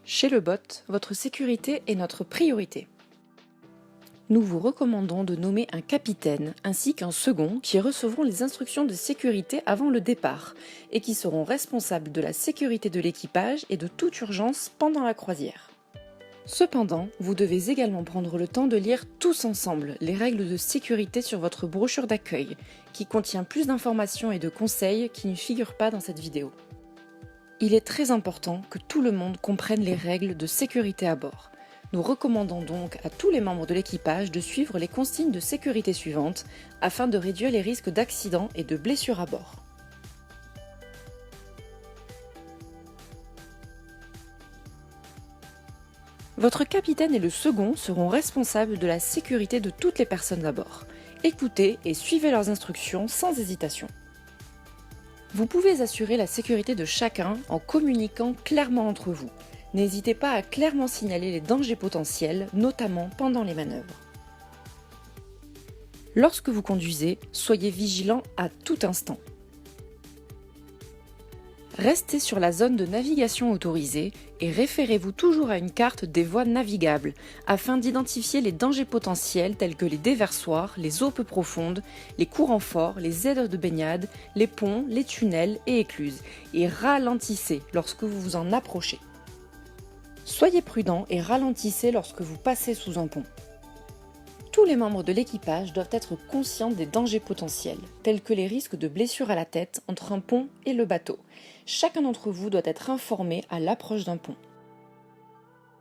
Chez Le Bot, votre sécurité est notre priorité. Nous vous recommandons de nommer un capitaine ainsi qu'un second qui recevront les instructions de sécurité avant le départ et qui seront responsables de la sécurité de l'équipage et de toute urgence pendant la croisière. Cependant, vous devez également prendre le temps de lire tous ensemble les règles de sécurité sur votre brochure d'accueil, qui contient plus d'informations et de conseils qui ne figurent pas dans cette vidéo. Il est très important que tout le monde comprenne les règles de sécurité à bord. Nous recommandons donc à tous les membres de l'équipage de suivre les consignes de sécurité suivantes afin de réduire les risques d'accidents et de blessures à bord. Votre capitaine et le second seront responsables de la sécurité de toutes les personnes à bord. Écoutez et suivez leurs instructions sans hésitation. Vous pouvez assurer la sécurité de chacun en communiquant clairement entre vous. N'hésitez pas à clairement signaler les dangers potentiels, notamment pendant les manœuvres. Lorsque vous conduisez, soyez vigilant à tout instant. Restez sur la zone de navigation autorisée et référez-vous toujours à une carte des voies navigables afin d'identifier les dangers potentiels tels que les déversoirs, les eaux peu profondes, les courants forts, les aides de baignade, les ponts, les tunnels et écluses, et ralentissez lorsque vous vous en approchez. Soyez prudent et ralentissez lorsque vous passez sous un pont. Tous les membres de l'équipage doivent être conscients des dangers potentiels, tels que les risques de blessures à la tête entre un pont et le bateau. Chacun d'entre vous doit être informé à l'approche d'un pont.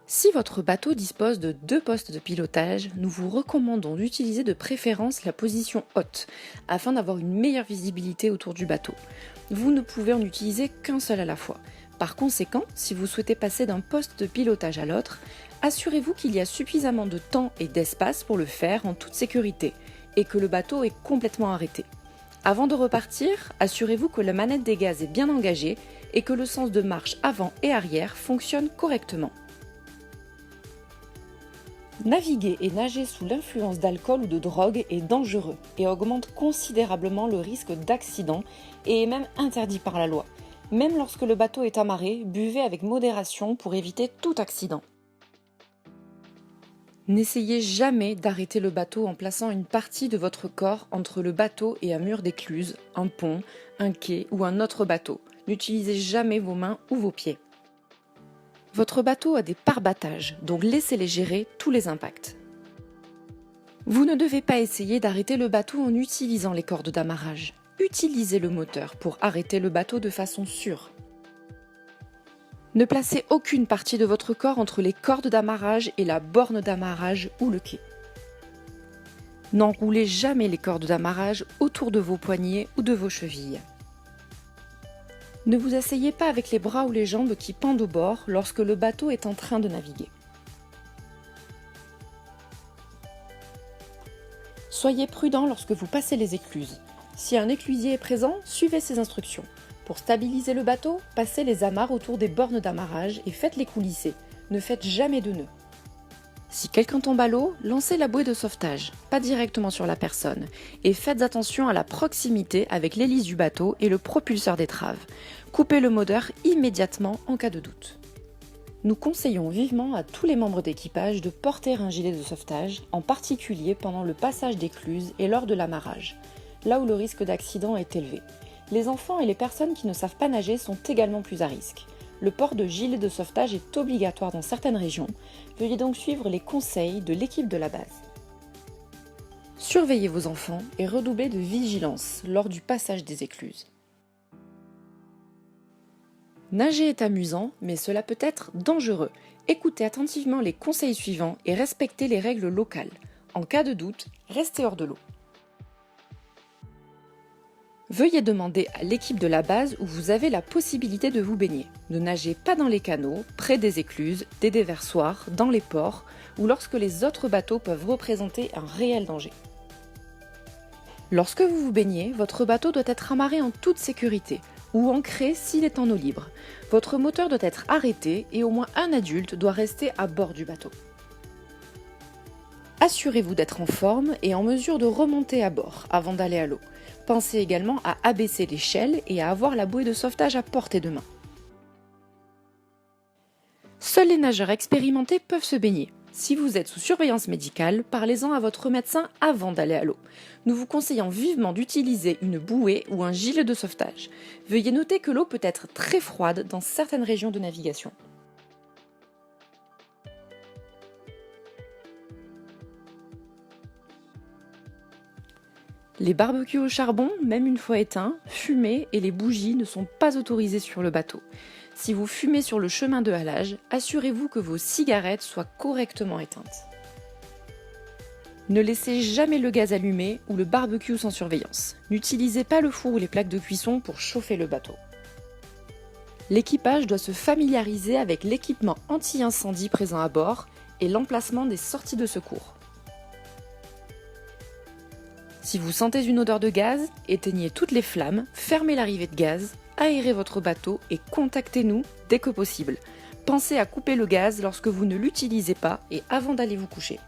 Si votre bateau dispose de 2 postes de pilotage, nous vous recommandons d'utiliser de préférence la position haute, afin d'avoir une meilleure visibilité autour du bateau. Vous ne pouvez en utiliser qu'un seul à la fois. Par conséquent, si vous souhaitez passer d'un poste de pilotage à l'autre, assurez-vous qu'il y a suffisamment de temps et d'espace pour le faire en toute sécurité et que le bateau est complètement arrêté. Avant de repartir, assurez-vous que la manette des gaz est bien engagée et que le sens de marche avant et arrière fonctionne correctement. Naviguer et nager sous l'influence d'alcool ou de drogue est dangereux et augmente considérablement le risque d'accident et est même interdit par la loi. Même lorsque le bateau est amarré, buvez avec modération pour éviter tout accident. N'essayez jamais d'arrêter le bateau en plaçant une partie de votre corps entre le bateau et un mur d'écluse, un pont, un quai ou un autre bateau. N'utilisez jamais vos mains ou vos pieds. Votre bateau a des pare-battages, donc laissez-les gérer tous les impacts. Vous ne devez pas essayer d'arrêter le bateau en utilisant les cordes d'amarrage. Utilisez le moteur pour arrêter le bateau de façon sûre. Ne placez aucune partie de votre corps entre les cordes d'amarrage et la borne d'amarrage ou le quai. N'enroulez jamais les cordes d'amarrage autour de vos poignets ou de vos chevilles. Ne vous asseyez pas avec les bras ou les jambes qui pendent au bord lorsque le bateau est en train de naviguer. Soyez prudent lorsque vous passez les écluses. Si un éclusier est présent, suivez ses instructions. Pour stabiliser le bateau, passez les amarres autour des bornes d'amarrage et faites-les coulisser. Ne faites jamais de nœuds. Si quelqu'un tombe à l'eau, lancez la bouée de sauvetage, pas directement sur la personne, et faites attention à la proximité avec l'hélice du bateau et le propulseur d'étrave. Coupez le moteur immédiatement en cas de doute. Nous conseillons vivement à tous les membres d'équipage de porter un gilet de sauvetage, en particulier pendant le passage d'écluse et lors de l'amarrage, là où le risque d'accident est élevé. Les enfants et les personnes qui ne savent pas nager sont également plus à risque. Le port de gilet de sauvetage est obligatoire dans certaines régions. Veuillez donc suivre les conseils de l'équipe de la base. Surveillez vos enfants et redoublez de vigilance lors du passage des écluses. Nager est amusant, mais cela peut être dangereux. Écoutez attentivement les conseils suivants et respectez les règles locales. En cas de doute, restez hors de l'eau. Veuillez demander à l'équipe de la base où vous avez la possibilité de vous baigner. Ne nagez pas dans les canaux, près des écluses, des déversoirs, dans les ports ou lorsque les autres bateaux peuvent représenter un réel danger. Lorsque vous vous baignez, votre bateau doit être amarré en toute sécurité ou ancré s'il est en eau libre. Votre moteur doit être arrêté et au moins un adulte doit rester à bord du bateau. Assurez-vous d'être en forme et en mesure de remonter à bord avant d'aller à l'eau. Pensez également à abaisser l'échelle et à avoir la bouée de sauvetage à portée de main. Seuls les nageurs expérimentés peuvent se baigner. Si vous êtes sous surveillance médicale, parlez-en à votre médecin avant d'aller à l'eau. Nous vous conseillons vivement d'utiliser une bouée ou un gilet de sauvetage. Veuillez noter que l'eau peut être très froide dans certaines régions de navigation. Les barbecues au charbon, même une fois éteints, fumés et les bougies ne sont pas autorisés sur le bateau. Si vous fumez sur le chemin de halage, assurez-vous que vos cigarettes soient correctement éteintes. Ne laissez jamais le gaz allumé ou le barbecue sans surveillance. N'utilisez pas le four ou les plaques de cuisson pour chauffer le bateau. L'équipage doit se familiariser avec l'équipement anti-incendie présent à bord et l'emplacement des sorties de secours. Si vous sentez une odeur de gaz, éteignez toutes les flammes, fermez l'arrivée de gaz, aérez votre bateau et contactez-nous dès que possible. Pensez à couper le gaz lorsque vous ne l'utilisez pas et avant d'aller vous coucher.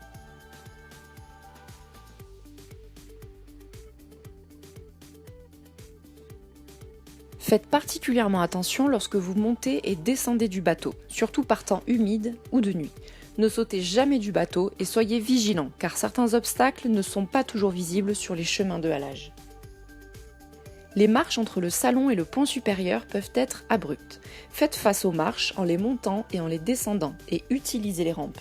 Faites particulièrement attention lorsque vous montez et descendez du bateau, surtout par temps humide ou de nuit. Ne sautez jamais du bateau et soyez vigilants car certains obstacles ne sont pas toujours visibles sur les chemins de halage. Les marches entre le salon et le pont supérieur peuvent être abruptes. Faites face aux marches en les montant et en les descendant et utilisez les rampes.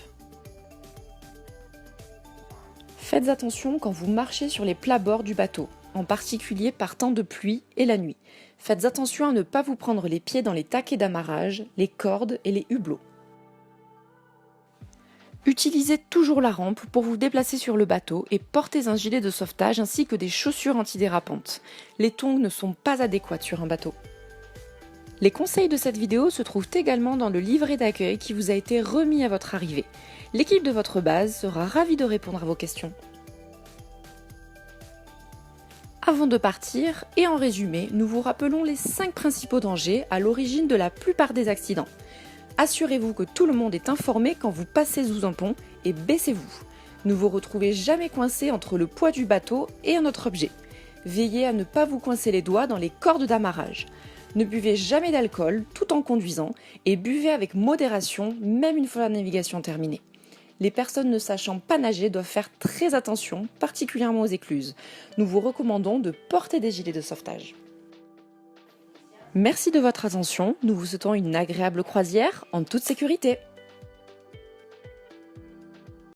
Faites attention quand vous marchez sur les plabords du bateau, en particulier par temps de pluie et la nuit. Faites attention à ne pas vous prendre les pieds dans les taquets d'amarrage, les cordes et les hublots. Utilisez toujours la rampe pour vous déplacer sur le bateau et portez un gilet de sauvetage ainsi que des chaussures antidérapantes. Les tongs ne sont pas adéquates sur un bateau. Les conseils de cette vidéo se trouvent également dans le livret d'accueil qui vous a été remis à votre arrivée. L'équipe de votre base sera ravie de répondre à vos questions. Avant de partir, et en résumé, nous vous rappelons les 5 principaux dangers à l'origine de la plupart des accidents. Assurez-vous que tout le monde est informé quand vous passez sous un pont et baissez-vous. Ne vous retrouvez jamais coincé entre le poids du bateau et un autre objet. Veillez à ne pas vous coincer les doigts dans les cordes d'amarrage. Ne buvez jamais d'alcool tout en conduisant et buvez avec modération même une fois la navigation terminée. Les personnes ne sachant pas nager doivent faire très attention, particulièrement aux écluses. Nous vous recommandons de porter des gilets de sauvetage. Merci de votre attention, nous vous souhaitons une agréable croisière en toute sécurité.